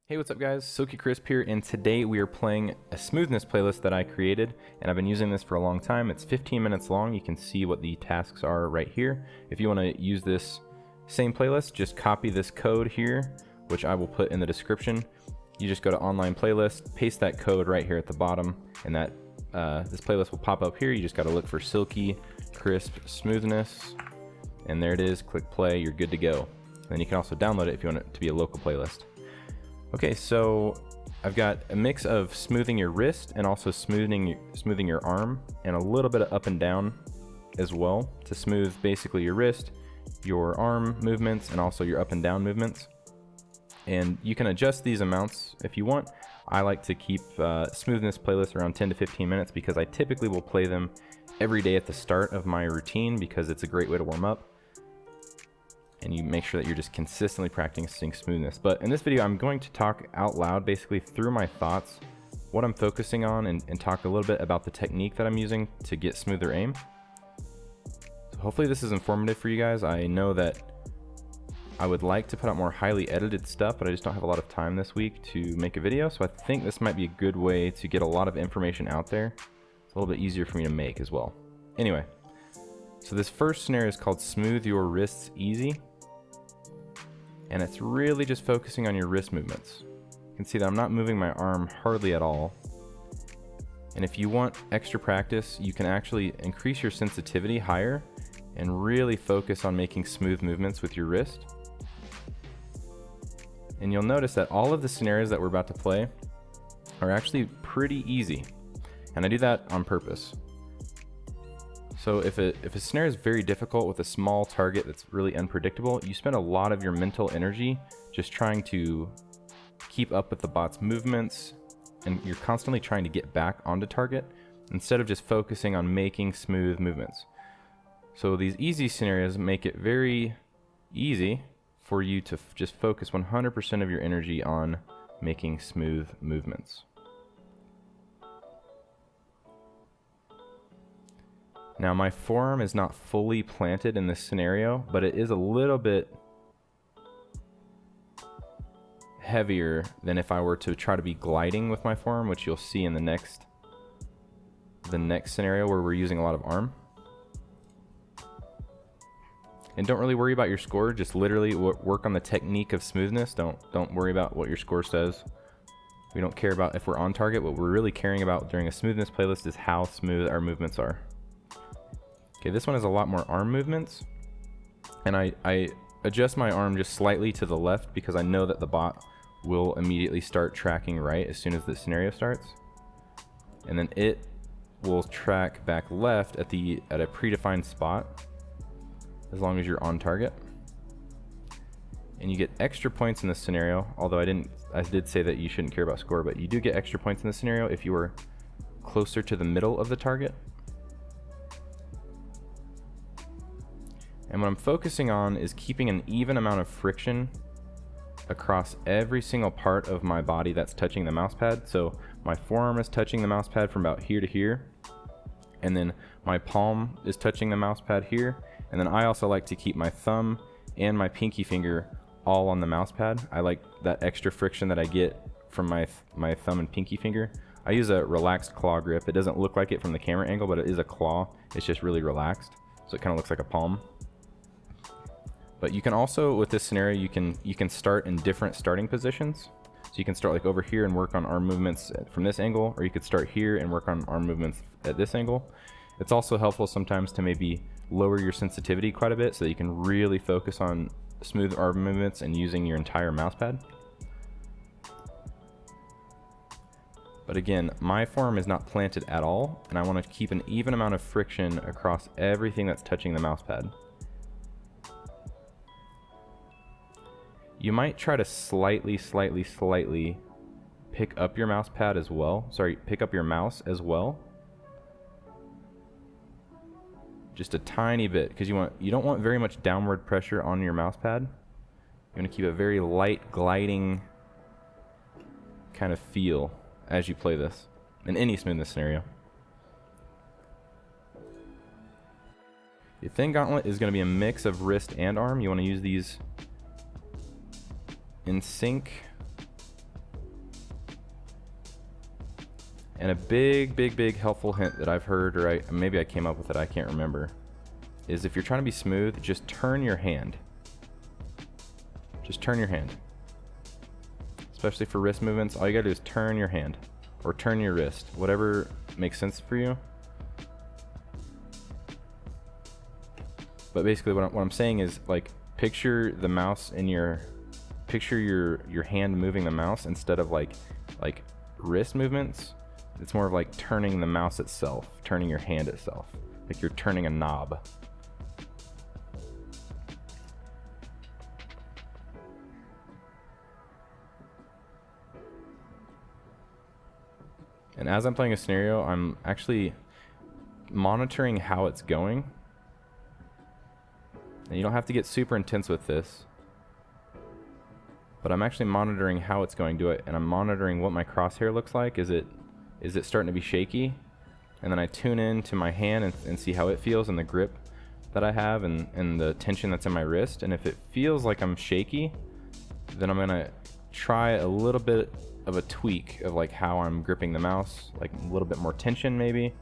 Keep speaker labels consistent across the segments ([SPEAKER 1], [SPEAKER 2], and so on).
[SPEAKER 1] Hey, what's up guys? Silky Crisp here, and today we are playing a smoothness playlist that I created, and I've been using this for a long time. It's 15 minutes long. You can see what the tasks are right here. If you want to use this same playlist, just copy this code here, which I will put in the description. You just go to online playlist, paste that code right here at the bottom, and that this playlist will pop up here. You just got to look for Silky Crisp Smoothness, and there it is. Click play, you're good to go. And then you can also download it if you want it to be a local playlist. Okay, so I've got a mix of smoothing your wrist and also smoothing your arm, and a little bit of up and down as well to smooth basically your wrist, your arm movements, and also your up and down movements. And you can adjust these amounts if you want. I like to keep smoothness playlists around 10 to 15 minutes because I typically will play them every day at the start of my routine because it's a great way to warm up. And you make sure that you're just consistently practicing smoothness. But in this video, I'm going to talk out loud, basically through my thoughts, what I'm focusing on, and talk a little bit about the technique that I'm using to get smoother aim. So hopefully this is informative for you guys. I know that I would like to put out more highly edited stuff, but I just don't have a lot of time this week to make a video. So I think this might be a good way to get a lot of information out there. It's a little bit easier for me to make as well. Anyway, so this first scenario is called Smooth Your Wrists Easy. And it's really just focusing on your wrist movements. You can see that I'm not moving my arm hardly at all. And if you want extra practice, you can actually increase your sensitivity higher and really focus on making smooth movements with your wrist. And you'll notice that all of the scenarios that we're about to play are actually pretty easy. And I do that on purpose. So if a scenario is very difficult with a small target that's really unpredictable, you spend a lot of your mental energy just trying to keep up with the bot's movements, and you're constantly trying to get back onto target instead of just focusing on making smooth movements. So these easy scenarios make it very easy for you to just focus 100% of your energy on making smooth movements. Now my forearm is not fully planted in this scenario, but it is a little bit heavier than if I were to try to be gliding with my forearm, which you'll see in the next scenario where we're using a lot of arm. And don't really worry about your score, just literally work on the technique of smoothness. Don't worry about what your score says. We don't care about if we're on target. What we're really caring about during a smoothness playlist is how smooth our movements are. Okay, this one has a lot more arm movements, and I adjust my arm just slightly to the left because I know that the bot will immediately start tracking right as soon as the scenario starts, and then it will track back left at a predefined spot as long as you're on target. And you get extra points in this scenario, although I did say that you shouldn't care about score, but you do get extra points in this scenario if you are closer to the middle of the target. And what I'm focusing on is keeping an even amount of friction across every single part of my body that's touching the mouse pad. So my forearm is touching the mouse pad from about here to here, and then my palm is touching the mouse pad here, and then I also like to keep my thumb and my pinky finger all on the mouse pad. I like that extra friction that I get from my thumb and pinky finger. I use a relaxed claw grip. It doesn't look like it from the camera angle, but it is a claw. It's just really relaxed, so it kind of looks like a palm. But you can also, with this scenario, you can start in different starting positions. So you can start like over here and work on arm movements from this angle, or you could start here and work on arm movements at this angle. It's also helpful sometimes to maybe lower your sensitivity quite a bit so that you can really focus on smooth arm movements and using your entire mouse pad. But again, my forearm is not planted at all, and I want to keep an even amount of friction across everything that's touching the mouse pad. You might try to slightly pick up your mouse pad as well. Sorry, pick up your mouse as well. Just a tiny bit, because you don't want very much downward pressure on your mouse pad. You want to keep a very light gliding kind of feel as you play this in any smoothness scenario. The thin gauntlet is going to be a mix of wrist and arm. You want to use these in sync And a big helpful hint that I've heard, or maybe I came up with it, I can't remember, is if you're trying to be smooth, just turn your hand. Just turn your hand. Especially for wrist movements, all you gotta do is turn your hand or turn your wrist, whatever makes sense for you. But basically what I'm saying is, like, picture the mouse in picture your hand moving the mouse instead of like wrist movements. It's more of like turning the mouse itself, turning your hand itself, like you're turning a knob. And as I'm playing a scenario, I'm actually monitoring how it's going. And you don't have to get super intense with this, but I'm actually monitoring how it's going to it, and I'm monitoring what my crosshair looks like. Is it starting to be shaky? And then I tune in to my hand and see how it feels, and the grip that I have, and the tension that's in my wrist. And if it feels like I'm shaky, then I'm gonna try a little bit of a tweak of like how I'm gripping the mouse, like a little bit more tension maybe,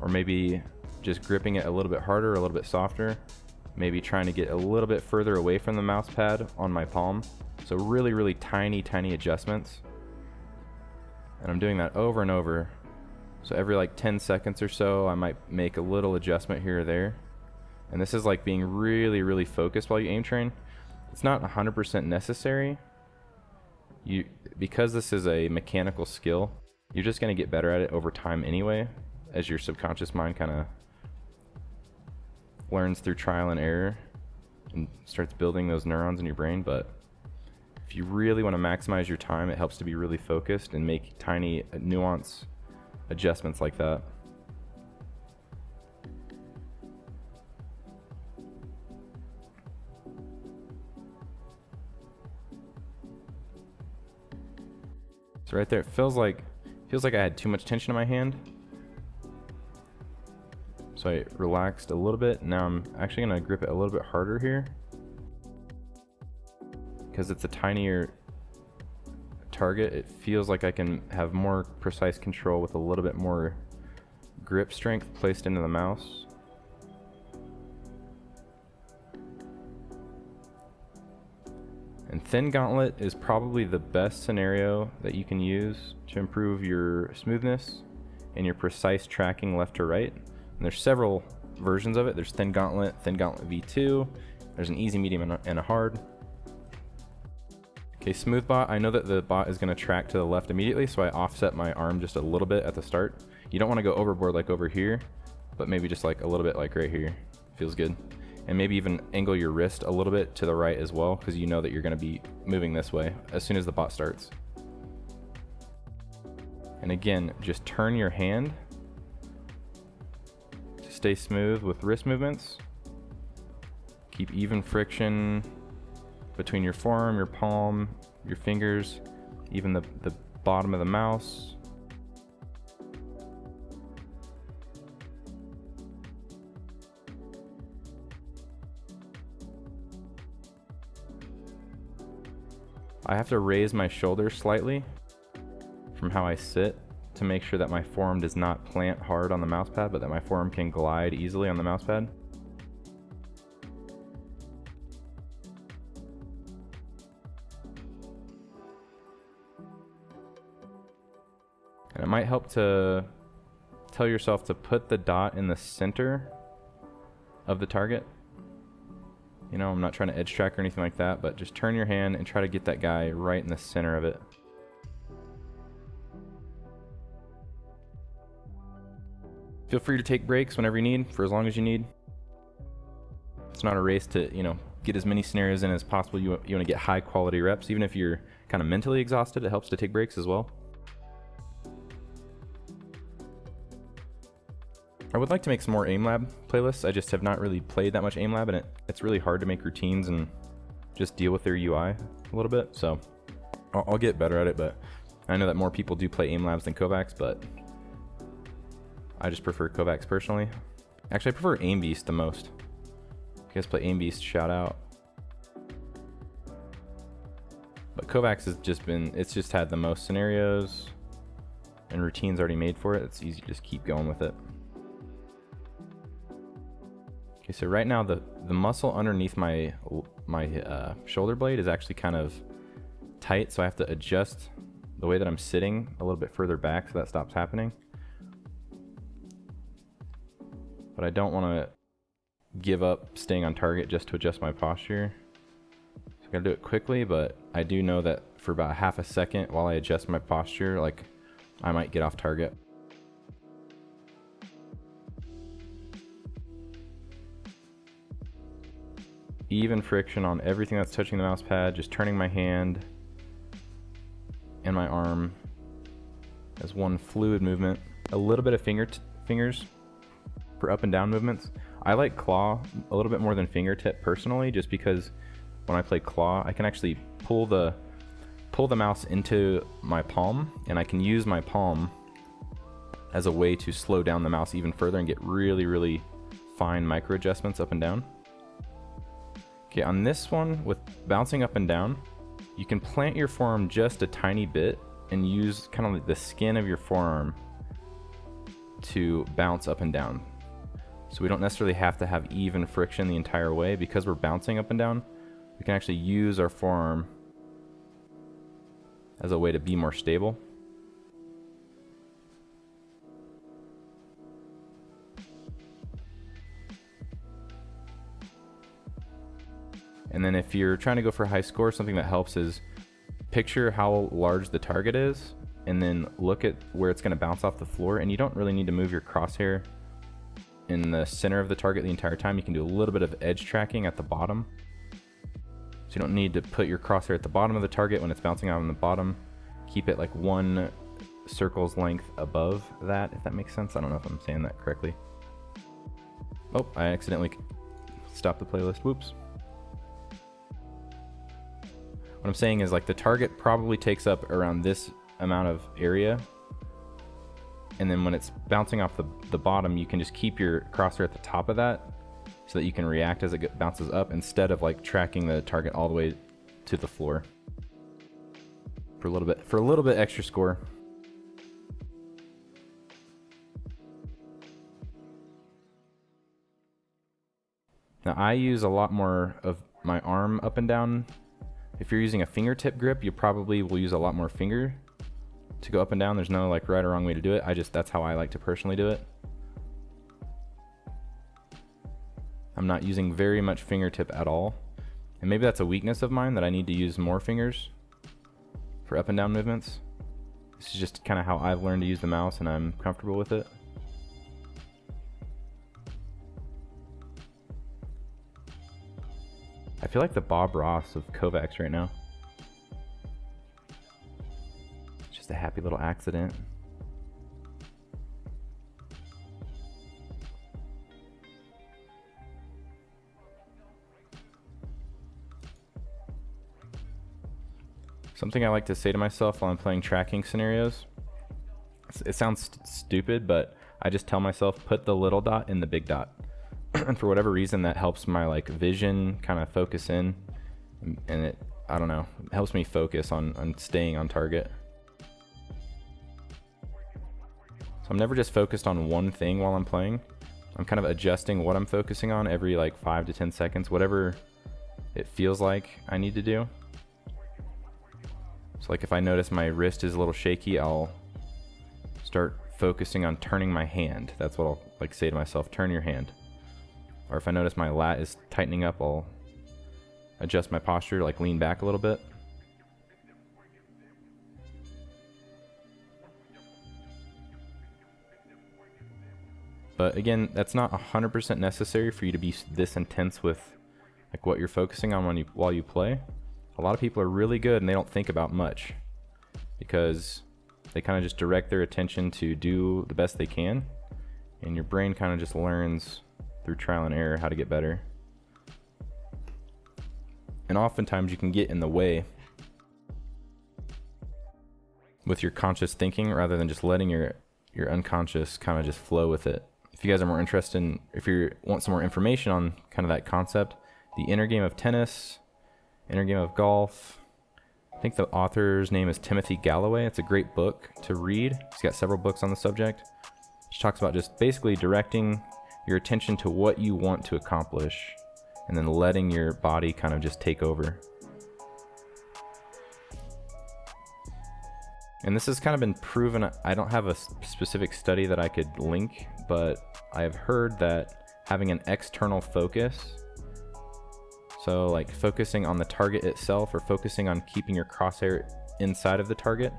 [SPEAKER 1] or maybe just gripping it a little bit harder, a little bit softer, maybe trying to get a little bit further away from the mouse pad on my palm. So really tiny adjustments. And I'm doing that over and over. So every like 10 seconds or so, I might make a little adjustment here or there. And this is like being really focused while you aim train. It's not 100% necessary. Because this is a mechanical skill, you're just gonna get better at it over time anyway, as your subconscious mind kind of learns through trial and error and starts building those neurons in your brain. But if you really want to maximize your time, it helps to be really focused and make tiny nuance adjustments like that. So right there, it feels like I had too much tension in my hand. So I relaxed a little bit. Now I'm actually gonna grip it a little bit harder here, because it's a tinier target. It feels like I can have more precise control with a little bit more grip strength placed into the mouse. And thin gauntlet is probably the best scenario that you can use to improve your smoothness and your precise tracking left to right. And there's several versions of it. There's thin gauntlet V2, there's an easy, medium, and a hard. Okay, smooth bot, I know that the bot is gonna track to the left immediately, so I offset my arm just a little bit at the start. You don't wanna go overboard like over here, but maybe just like a little bit like right here. Feels good. And maybe even angle your wrist a little bit to the right as well, because you know that you're gonna be moving this way as soon as the bot starts. And again, just turn your hand to stay smooth with wrist movements. Keep even friction between your forearm, your palm, your fingers, even the bottom of the mouse. I have to raise my shoulder slightly from how I sit to make sure that my forearm does not plant hard on the mouse pad, but that my forearm can glide easily on the mouse pad. And it might help to tell yourself to put the dot in the center of the target. You know, I'm not trying to edge track or anything like that, but just turn your hand and try to get that guy right in the center of it. Feel free to take breaks whenever you need, for as long as you need. It's not a race to, you know, get as many scenarios in as possible. You want to get high quality reps. Even if you're kind of mentally exhausted, it helps to take breaks as well. I would like to make some more aimlab playlists. I just have not really played that much aimlab, and it's really hard to make routines and just deal with their UI a little bit. So I'll get better at it, but I know that more people do play aimlabs than kovaaks, but I just prefer kovaaks personally. Actually, I prefer aimbeast the most. If you guys play aimbeast, shout out. But kovaaks has just been, it's just had the most scenarios and routine's already made for it, it's easy to just keep going with it. Okay, so right now the muscle underneath my shoulder blade is actually kind of tight, so I have to adjust the way that I'm sitting a little bit further back so that stops happening. But I don't want to give up staying on target just to adjust my posture. So I gotta do it quickly, but I do know that for about half a second while I adjust my posture, like, I might get off target. Even friction on everything that's touching the mouse pad, just turning my hand and my arm as one fluid movement. A little bit of fingers for up and down movements. I like claw a little bit more than fingertip personally, just because when I play claw, I can actually pull the mouse into my palm, and I can use my palm as a way to slow down the mouse even further and get really, really fine micro adjustments up and down. Okay, on this one with bouncing up and down, you can plant your forearm just a tiny bit and use kind of like the skin of your forearm to bounce up and down. So we don't necessarily have to have even friction the entire way. Because we're bouncing up and down, we can actually use our forearm as a way to be more stable. And then if you're trying to go for a high score, something that helps is picture how large the target is and then look at where it's going to bounce off the floor. And you don't really need to move your crosshair in the center of the target the entire time. You can do a little bit of edge tracking at the bottom. So you don't need to put your crosshair at the bottom of the target when it's bouncing out on the bottom. Keep it like one circle's length above that, if that makes sense. I don't know if I'm saying that correctly. Oh, I accidentally stopped the playlist. Whoops. What I'm saying is, like, the target probably takes up around this amount of area, and then when it's bouncing off the bottom, you can just keep your crosshair at the top of that so that you can react as it bounces up instead of like tracking the target all the way to the floor for a little bit extra score. Now I use a lot more of my arm up and down. If you're using a fingertip grip, you probably will use a lot more finger to go up and down. There's no like right or wrong way to do it. That's how I like to personally do it. I'm not using very much fingertip at all. And maybe that's a weakness of mine, that I need to use more fingers for up and down movements. This is just kind of how I've learned to use the mouse, and I'm comfortable with it. I feel like the Bob Ross of Kovaaks right now. It's just a happy little accident. Something I like to say to myself while I'm playing tracking scenarios, it sounds stupid, but I just tell myself, put the little dot in the big dot. And for whatever reason, that helps my like vision kind of focus in, and it, I don't know, it helps me focus on staying on target. So I'm never just focused on one thing while I'm playing. I'm kind of adjusting what I'm focusing on every like 5 to 10 seconds, whatever it feels like I need to do. So like if I notice my wrist is a little shaky, I'll start focusing on turning my hand. That's what I'll like say to myself, turn your hand. Or if I notice my lat is tightening up, I'll adjust my posture, like lean back a little bit. But again, that's not 100% necessary for you to be this intense with like what you're focusing on while you play. A lot of people are really good and they don't think about much because they kind of just direct their attention to do the best they can, and your brain kind of just learns through trial and error how to get better. And oftentimes you can get in the way with your conscious thinking rather than just letting your unconscious kind of just flow with it. If you guys are more interested in, if you want some more information on kind of that concept, the inner game of tennis, inner game of golf, I think the author's name is Timothy Galloway. It's a great book to read. He's got several books on the subject. Which talks about just basically directing your attention to what you want to accomplish and then letting your body kind of just take over. And this has kind of been proven. I don't have a specific study that I could link, but I have heard that having an external focus, so like focusing on the target itself or focusing on keeping your crosshair inside of the target,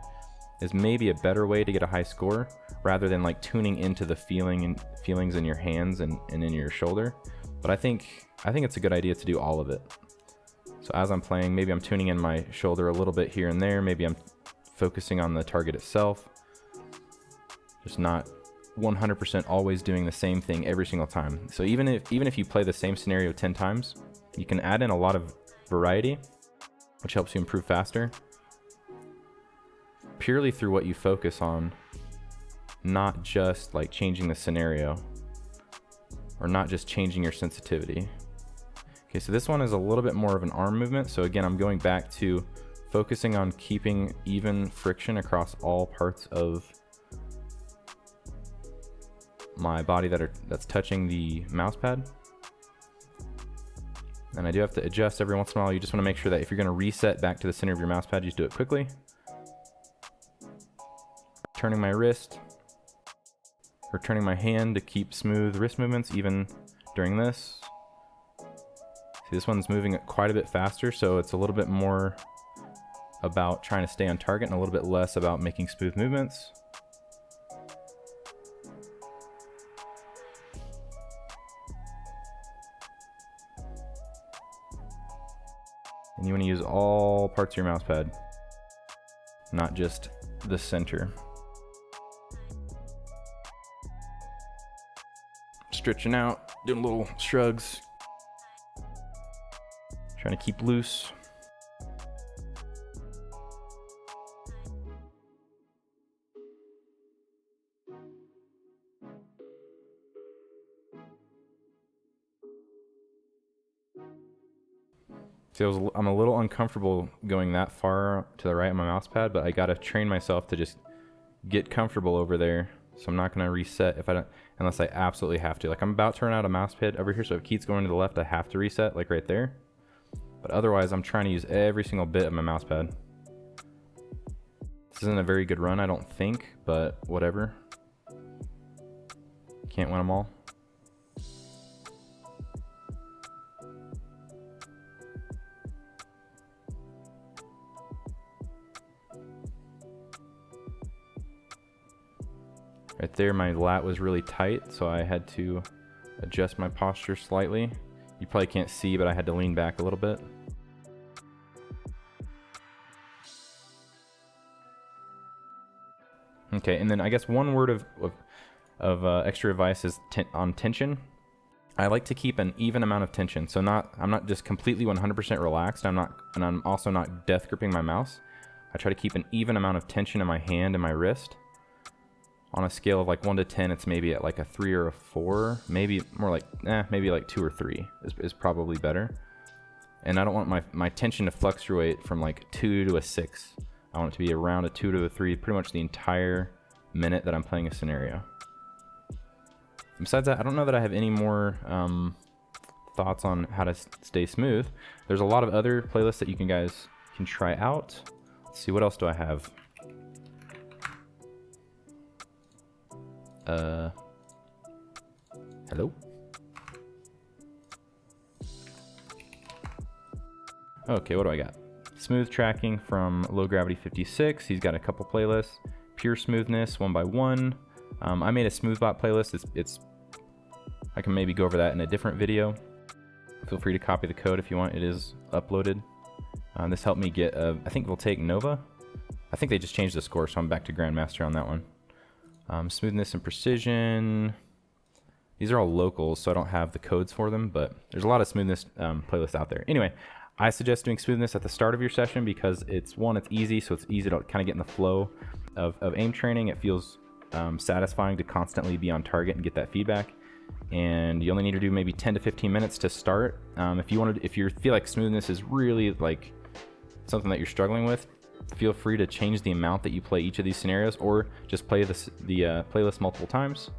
[SPEAKER 1] is maybe a better way to get a high score rather than like tuning into the feelings in your hands and in your shoulder. But I think it's a good idea to do all of it. So as I'm playing, maybe I'm tuning in my shoulder a little bit here and there. Maybe I'm focusing on the target itself. Just not 100% always doing the same thing every single time. So even if you play the same scenario 10 times, you can add in a lot of variety, which helps you improve faster, purely through what you focus on, not just like changing the scenario or not just changing your sensitivity. Okay, so this one is a little bit more of an arm movement. So again, I'm going back to focusing on keeping even friction across all parts of my body that's touching the mouse pad. And I do have to adjust every once in a while. You just want to make sure that if you're going to reset back to the center of your mouse pad, you just do it quickly. Turning my wrist or turning my hand to keep smooth wrist movements even during this. See, this one's moving quite a bit faster, so it's a little bit more about trying to stay on target and a little bit less about making smooth movements. And you want to use all parts of your mouse pad, not just the center. Stretching out, doing little shrugs, trying to keep loose. See, I'm a little uncomfortable going that far to the right on my mouse pad, but I gotta train myself to just get comfortable over there. So I'm not gonna reset unless I absolutely have to. Like I'm about to run out of mouse pad over here, so if it keeps going to the left, I have to reset, like right there. But otherwise, I'm trying to use every single bit of my mouse pad. This isn't a very good run, I don't think, but whatever. Can't win them all. Right there, my lat was really tight, so I had to adjust my posture slightly. You probably can't see, but I had to lean back a little bit. Okay, and then I guess one word of extra advice is on tension. I like to keep an even amount of tension, so I'm not just completely 100% relaxed. And I'm also not death gripping my mouse. I try to keep an even amount of tension in my hand and my wrist. On a scale of like 1 to 10, it's maybe at like a 3 or a 4, maybe more like, maybe like 2 or 3 is probably better. And I don't want my tension to fluctuate from like 2 to a 6. I want it to be around a 2 to a 3 pretty much the entire minute that I'm playing a scenario. Besides that, I don't know that I have any more thoughts on how to stay smooth. There's a lot of other playlists that you guys can try out. Let's see, what else do I have? Hello? Okay, what do I got? Smooth tracking from Low Gravity 56. He's got a couple playlists. Pure smoothness 1x1. I made a smoothbot playlist. I can maybe go over that in a different video. Feel free to copy the code if you want. It is uploaded. This helped me get I think we'll take Nova. I think they just changed the score, so I'm back to Grandmaster on that one. Smoothness and precision. These are all locals, so I don't have the codes for them, but there's a lot of smoothness playlists out there. Anyway, I suggest doing smoothness at the start of your session because it's easy, so it's easy to kind of get in the flow of aim training. It feels satisfying to constantly be on target and get that feedback. And you only need to do maybe 10 to 15 minutes to start. If you feel like smoothness is really like something that you're struggling with, feel free to change the amount that you play each of these scenarios, or just play the playlist multiple times.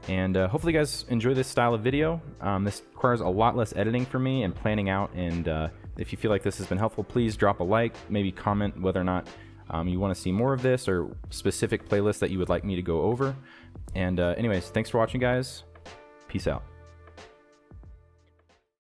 [SPEAKER 1] And hopefully you guys enjoy this style of video. This requires a lot less editing for me and planning out, and if you feel like this has been helpful, please drop a like, maybe comment whether or not you want to see more of this or specific playlists that you would like me to go over. And anyways, thanks for watching, guys. Peace out.